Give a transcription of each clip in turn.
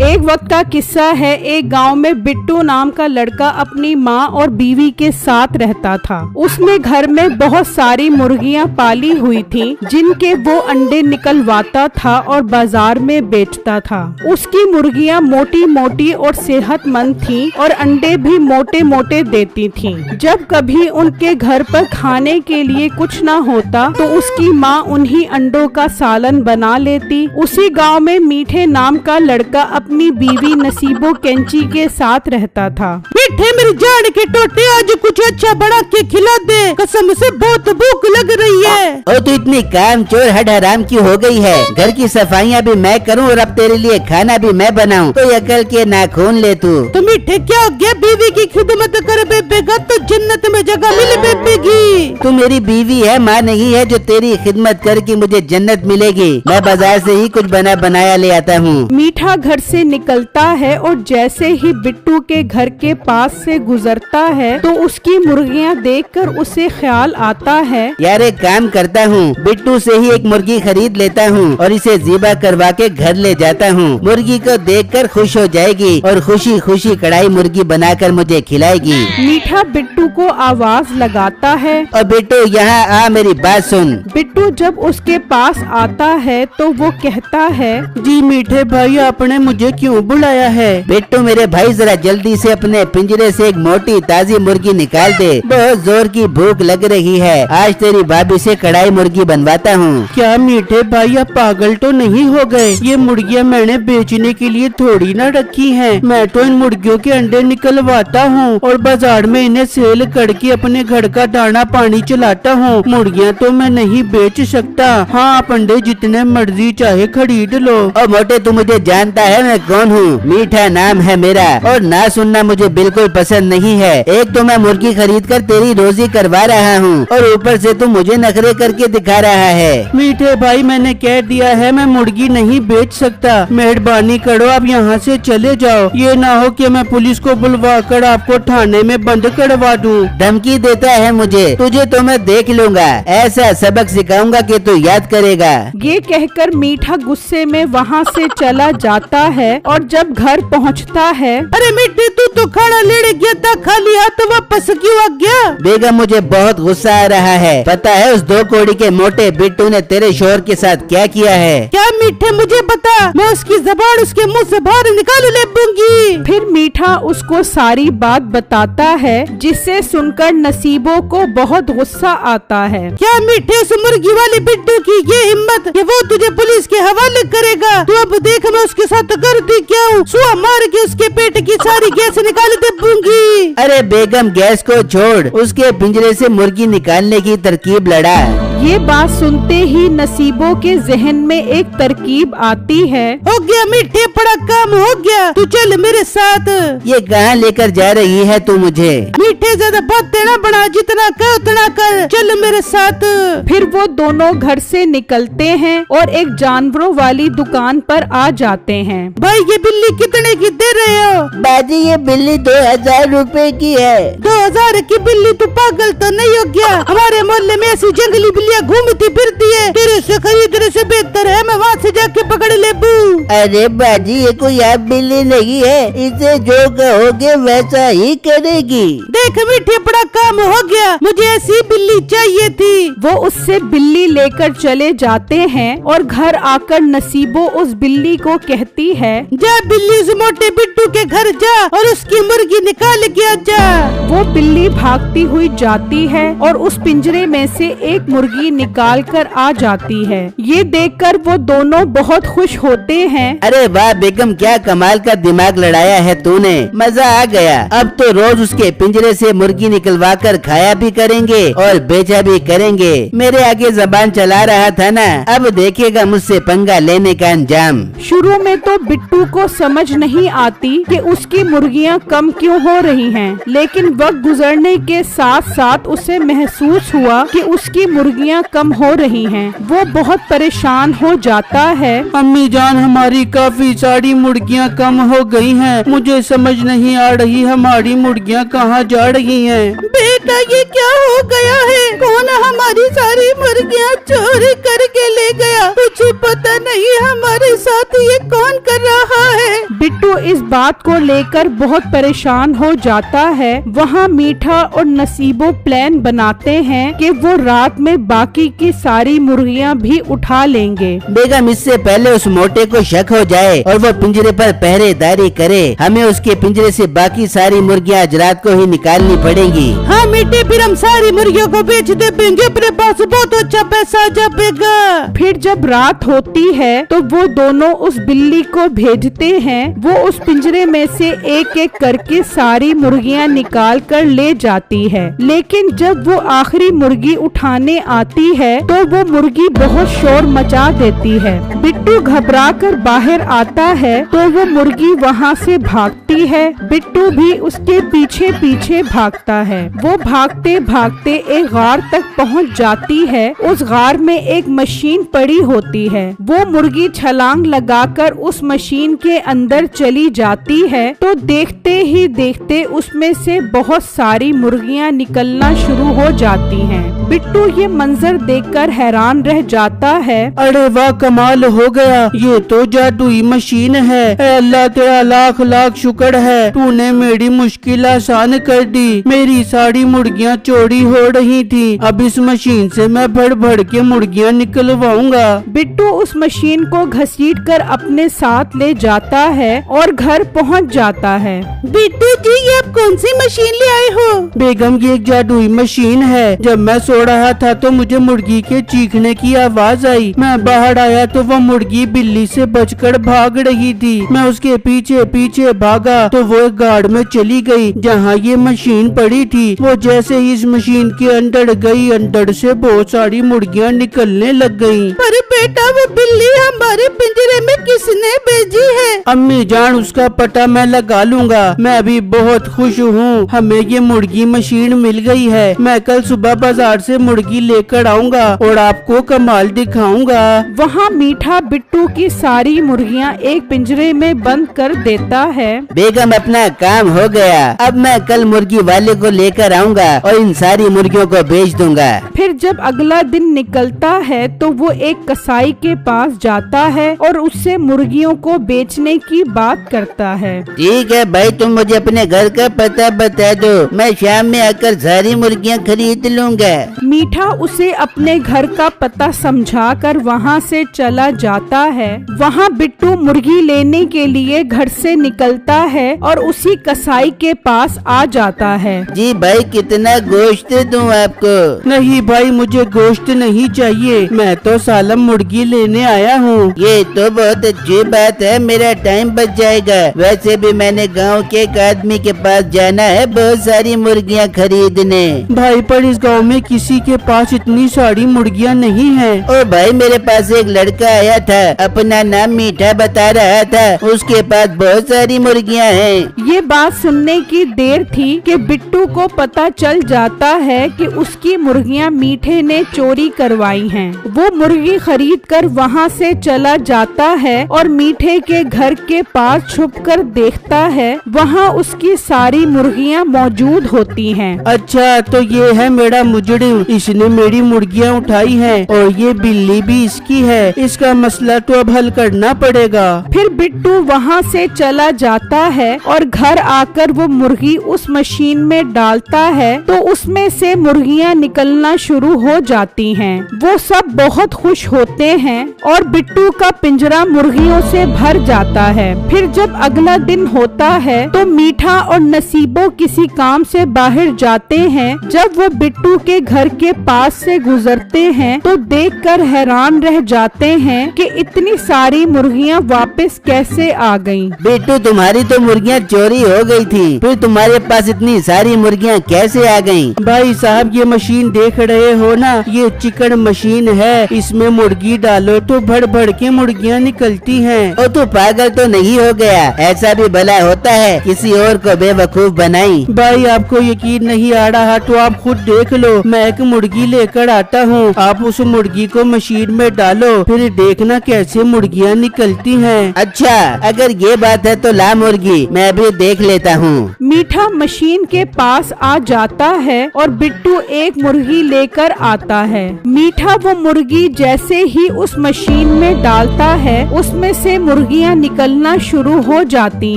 एक वक्त का किस्सा है। एक गांव में बिट्टू नाम का लड़का अपनी माँ और बीवी के साथ रहता था। उसने घर में बहुत सारी मुर्गियाँ पाली हुई थी, जिनके वो अंडे निकलवाता था और बाजार में बेचता था। उसकी मुर्गियाँ मोटी मोटी और सेहतमंद थीं और अंडे भी मोटे मोटे देती थीं। जब कभी उनके घर पर खाने के लिए कुछ न होता तो उसकी माँ उन्हीं अंडों का सालन बना लेती। उसी गाँव में मीठे नाम का लड़का अपनी बीवी नसीबो कैंची के साथ रहता था। मीठे मेरी जान के टोटे, आज कुछ अच्छा बना के खिला दे, कसम से बहुत भूख लग रही है। और तू इतनी काम चोर हट हराम की हो गई है। घर की सफाइयाँ भी मैं करूँ और अब तेरे लिए खाना भी मैं बनाऊँ, तो अकल के नाखून ले तू। तो मीठे क्या हो गया, बीवी की खिदमत कर बेबेगा तो जन्नत में जगह मिले बेबेगी। तू मेरी बीवी है, माँ नहीं है जो तेरी खिदमत करके मुझे जन्नत मिलेगी। मैं बाजार से ही कुछ बना बनाया ले आता हूँ। मीठा घर से निकलता है और जैसे ही बिट्टू के घर के पास से गुजरता है तो उसकी मुर्गियाँ देखकर उसे ख्याल आता है, यार एक काम करता हूँ, बिट्टू से ही एक मुर्गी खरीद लेता हूँ और इसे ज़िबा करवा के घर ले जाता हूँ। मुर्गी को देखकर खुश हो जाएगी और खुशी खुशी कढ़ाई मुर्गी बनाकर मुझे खिलाएगी। मीठा बिट्टू को आवाज लगाता है, और बिट्टू यहाँ आ, मेरी बात सुन। बिट्टू जब उसके पास आता है तो वो कहता है, जी मीठे भाई, आपने मुझे क्यों बुलाया है? बिट्टू मेरे भाई, जरा जल्दी से अपने पिंजरे से एक मोटी ताजी मुर्गी निकाल दे। बहुत जोर की भूख लग रही है। आज तेरी भाभी से कढ़ाई मुर्गी बनवाता हूँ। क्या मीठे भाई, आप पागल तो नहीं हो गए? ये मुर्गियाँ मैंने बेचने के लिए थोड़ी ना रखी हैं। मैं तो इन मुर्गियों के अंडे निकलवाता हूँ और बाजार में इन्हें सेल करके अपने घर का दाना पानी चलाता हूँ। मुर्गियाँ तो मैं नहीं बेच सकता। हाँ, आप अंडे जितने मर्जी चाहे खरीद लो। और मोटे, तू मुझे जानता है मैं कौन हूँ? मीठा नाम है मेरा, और ना सुनना मुझे बिल्कुल पसंद नहीं है। एक तो मैं मुर्गी खरीद कर तेरी रोजी करवा रहा हूँ और ऊपर से तू मुझे नखरे करके दिखा रहा है। मीठे भाई, मैंने कह दिया है मैं मुर्गी नहीं बेच सकता। मेहरबानी करो, आप यहाँ से चले जाओ। ये ना हो कि मैं पुलिस को बुलवा कर आपको थाने में बंद करवा दूँ। धमकी देता है मुझे? तुझे तो मैं देख लूँगा, ऐसा सबक सिखाऊंगा कि तू याद करेगा। ये कहकर मीठा गुस्से में वहाँ से चला जाता है और जब घर पहुँचता है, अरे मीठे, तू तो खाना लेने गया था, खाली हाथ वापस क्यों आ गया? बेगम, मुझे बहुत गुस्सा आ रहा है। पता है उस 2 कौड़ी के मोटे बिट्टू ने तेरे शोहर के साथ क्या किया है? क्या मीठे, मुझे बता, मैं उसकी ज़बान उसके मुंह से बाहर निकाल ले दूंगी। फिर मीठा उसको सारी बात बताता है, जिससे सुनकर नसीबों को बहुत गुस्सा आता है। क्या मीठे, उस मुर्गी वाले बिट्टू की ये हिम्मत कि वो तुझे पुलिस के हवाले करेगा? तू अब देख मैं उसके साथ करती क्या हूँ। सुआ मार के उसके पेट की सारी गैस निकाल दे दूंगी। अरे बेगम, गैस को छोड़, उसके पिंजरे से मुर्गी निकालने की तरकीब लड़ा। ये बात सुनते ही नसीबों के जहन में एक तरकीब आती है। हो गया मीठे, बड़ा काम हो गया, तू चल मेरे साथ। ये कहाँ लेकर जा रही है तू मुझे? मीठे, ज्यादा बातें ना बना, जितना कर उतना कर, चल मेरे साथ। फिर वो दोनों घर से निकलते हैं और एक जानवरों वाली दुकान पर आ जाते हैं। भाई, ये बिल्ली कितने की दे रहे हो? बाजी, ये बिल्ली 2000 रुपए की है। 2000 की बिल्ली? तू पागल तो नहीं हो गया? हमारे मोहल्ले में ऐसी जंगली बिल्लियाँ घूमती फिरती है, तेरे से खरीदने से बेहतर है मैं वहाँ से जाके पकड़ ले बू। अरे बाजी, ये कोई आप बिल्ली नहीं है, इसे जो कहोगे वैसा ही करेगी। देख मीठे, बड़ा काम हो गया, मुझे ऐसी बिल्ली चाहिए थी। वो उससे बिल्ली लेकर चले जाते हैं और घर आकर नसीबो उस बिल्ली को कहती है, जा बिल्ली, उस मोटे बिट्टू के घर जा और उसकी मुर्गी निकाल के आ जा। वो बिल्ली भागती हुई जाती है और उस पिंजरे में से एक मुर्गी निकाल कर आ जाती है। ये देखकर वो दोनों बहुत खुश होते हैं। अरे वाह बेगम, क्या कमाल का दिमाग लड़ाया है तूने, मजा आ गया। अब तो रोज उसके पिंजरे से मुर्गी निकलवा कर खाया भी करेंगे और बेचा भी करेंगे। मेरे आगे जबान चला रहा था ना, अब देखेगा मुझसे पंगा लेने का अंजाम। शुरू में तो बिट्टू को समझ नहीं आती कि उसकी मुर्गियाँ कम क्यों हो रही हैं, लेकिन वक्त गुजरने के साथ साथ उसे महसूस हुआ कि उसकी मुर्गियां कम हो रही हैं। वो बहुत परेशान हो जाता है। अम्मी जान, हमारी काफी सारी मुर्गियाँ कम हो गई हैं। मुझे समझ नहीं आ रही हमारी मुर्गियाँ कहाँ जा रही हैं। बेटा, ये क्या हो गया है? कौन हमारी सारी मुर्गियाँ चोरी करके ले गया? मुझे पता नहीं हमारे साथ ये कौन कर रहा है। बिट्टू इस बात को लेकर बहुत परेशान हो जाता है। वहाँ मीठा और नसीबो प्लान बनाते हैं कि वो रात में बाकी की सारी मुर्गियाँ भी उठा लेंगे। बेगम, इससे पहले उस मोटे को शक हो जाए और वो पिंजरे पर पहरेदारी करे, हमें उसके पिंजरे से बाकी सारी मुर्गियाँ आज रात को ही निकालनी पड़ेंगी। हाँ बेटे, फिर हम सारी मुर्गियों को बेच देंगे, अपने पास बहुत अच्छा पैसा जाएगा। फिर जब रात होती है तो वो दोनों उस बिल्ली को भेजते हैं। वो उस पिंजरे में से एक एक करके सारी मुर्गियां निकाल कर ले जाती है। लेकिन जब वो आखिरी मुर्गी उठाने आती है तो वो मुर्गी बहुत शोर मचा देती है। बिट्टू घबरा कर बाहर आता है तो वो मुर्गी वहाँ से भागती है। बिट्टू भी उसके पीछे पीछे भागता है। वो भागते भागते एक गार तक पहुँच जाती है। उस गार में एक मशीन पड़ी होती है। वो मुर्गी छलांग लगाकर उस मशीन के अंदर चली जाती है तो देखते ही देखते उसमें से बहुत सारी मुर्गियां निकलना शुरू हो जाती हैं। बिट्टू ये मंजर देखकर हैरान रह जाता है। अरे वाह, कमाल हो गया, ये तो जादुई मशीन है। अल्लाह तेरा लाख लाख शुक्र है, तूने मेरी मुश्किल आसान कर दी। मेरी सारी मुर्गियाँ चोरी हो रही थी, अब इस मशीन से मैं भर भर के मुर्गियाँ निकलवाऊंगा। बिट्टू उस मशीन को घसीट कर अपने साथ ले जाता है और घर पहुंच जाता है। बिट्टू जी, ये आप कौन सी मशीन ले आए हो? बेगम, ये एक जादुई मशीन है। जब मैं सो रहा था तो मुझे मुर्गी के चीखने की आवाज आई। मैं बाहर आया तो वो मुर्गी बिल्ली से बचकर भाग रही थी। मैं उसके पीछे पीछे भागा तो वो एक गाड़ में चली गई जहाँ ये मशीन पड़ी थी। वो जैसे ही इस मशीन के अंदर गई, अंदर से बहुत सारी मुर्गियाँ निकलने लग गयी। अरे बेटा, वो बिल्ली हमारे पिंजरे में किसने भेजी है? अम्मी जान, उसका पता मैं लगा लूंगा। मैं अभी बहुत खुश हूँ, हमें ये मुर्गी मशीन मिल गई है। मैं कल सुबह बाजार से मुर्गी लेकर आऊंगा और आपको कमाल दिखाऊंगा। वहाँ मीठा बिट्टू की सारी मुर्गियाँ एक पिंजरे में बंद कर देता है। बेगम, अपना काम हो गया। अब मैं कल मुर्गी वाले को लेकर आऊंगा और इन सारी मुर्गियों को बेच दूंगा। फिर जब अगला दिन निकलता है तो वो एक कसाई के पास जाता है और उससे मुर्गियों को बेचने की बात करता है। ठीक है भाई, तुम मुझे अपने घर का पता बता दो, मैं शाम में आकर सारी मुर्गियाँ खरीद लूंगा। मीठा उसे अपने घर का पता समझाकर वहाँ से चला जाता है। वहाँ बिट्टू मुर्गी लेने के लिए घर से निकलता है और उसी कसाई के पास आ जाता है। जी भाई, कितना गोश्त दूं आपको? नहीं भाई, मुझे गोश्त नहीं चाहिए, मैं तो सालम मुर्गी लेने आया हूँ। ये तो बहुत अच्छी बात है, मेरा टाइम बच जाएगा। वैसे भी मैंने गांव के एक आदमी के पास जाना है बहुत सारी मुर्गियाँ खरीदने। भाई, पर इस गांव में किसी के पास इतनी सारी मुर्गियाँ नहीं हैं। ओ भाई, मेरे पास एक लड़का आया था, अपना नाम मीठा बता रहा था, उसके पास बहुत सारी मुर्गियाँ हैं। ये बात सुनने की देर थी कि बिट्टू को पता चल जाता है कि उसकी मुर्गियाँ मीठे ने चोरी करवाई हैं। वो मुर्गी खरीद कर वहाँ से चला जाता है और मीठे के घर के पास छुपकर देखता है, वहाँ उसकी सारी मुर्गियाँ मौजूद होती हैं। अच्छा, तो ये है मेरा मुजरिम, इसने मेरी मुर्गियाँ उठाई हैं और ये बिल्ली भी इसकी है। इसका मसला तो अब हल करना पड़ेगा। फिर बिट्टू वहाँ से चला जाता है और घर आकर वो मुर्गी उस मशीन में डालता है तो उसमें से मुर्गियाँ निकलना शुरू हो जाती हैं। वो सब बहुत खुश होते हैं और बिट्टू का पिंजरा मुर्गियों से भर जाता है। फिर जब अगला दिन होता है तो मीठा और नसीबो किसी काम से बाहर जाते हैं। जब वो बिट्टू के घर के पास से गुजरते हैं तो देखकर हैरान रह जाते हैं कि इतनी सारी मुर्गियाँ वापस कैसे आ गईं। बिट्टू, तुम्हारी तो मुर्गियाँ चोरी हो गई थी, फिर तुम्हारे पास इतनी सारी मुर्गियाँ कैसे से आ गयी? भाई साहब ये मशीन देख रहे हो ना, ये चिकन मशीन है। इसमें मुर्गी डालो तो भर भर के मुर्गियाँ निकलती हैं। ओ तू पागल तो नहीं हो गया? ऐसा भी भला होता है? किसी और को बेवकूफ बनाई। भाई आपको यकीन नहीं आ रहा तो आप खुद देख लो। मैं एक मुर्गी लेकर आता हूँ, आप उस मुर्गी को मशीन में डालो, फिर देखना कैसे मुर्गियाँ निकलती हैं। अच्छा अगर ये बात है तो ला मुर्गी, मैं भी देख लेता हूँ। मीठा मशीन के पास आ जाता है और बिट्टू एक मुर्गी लेकर आता है। मीठा वो मुर्गी जैसे ही उस मशीन में डालता है, उसमें से मुर्गियाँ निकलना शुरू हो जाती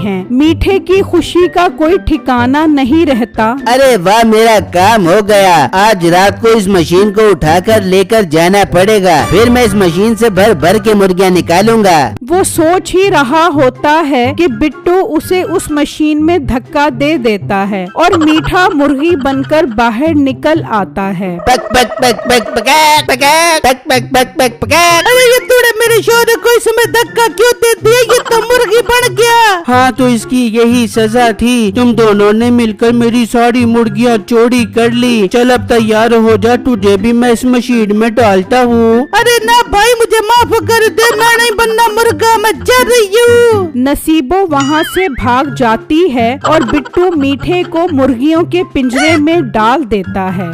हैं। मीठे की खुशी का कोई ठिकाना नहीं रहता। अरे वाह, मेरा काम हो गया। आज रात को इस मशीन को उठाकर लेकर जाना पड़ेगा, फिर मैं इस मशीन से भर भर के मुर्गियाँ निकालूंगा। वो सोच ही रहा होता है कि बिट्टू उसे उस मशीन में धक्का दे देता है और मीठा मुर्गी बनकर बाहर निकल आता है। पक पक पक पक पकाक पकाक पक पक पक पक पकाक। अरे ये तूने मेरे शोर को इसमें धक्का क्यों दे दिया? ये तो मुर्गी बन गया। हाँ तो इसकी यही सजा थी, तुम दोनों ने मिलकर मेरी सारी मुर्गियाँ चोरी कर ली। चल अब तैयार हो जा, तुझे भी मैं इस मशीन में डालता हूँ। अरे ना भाई, मुझे माफ कर दे, मैं नहीं बनना मुर्गा, मैं जा रही हूँ। नसीबो वहाँ से भाग जाती है और बिट्टू मीठे को मुर्गियों के पिंजरे में डाल देता है।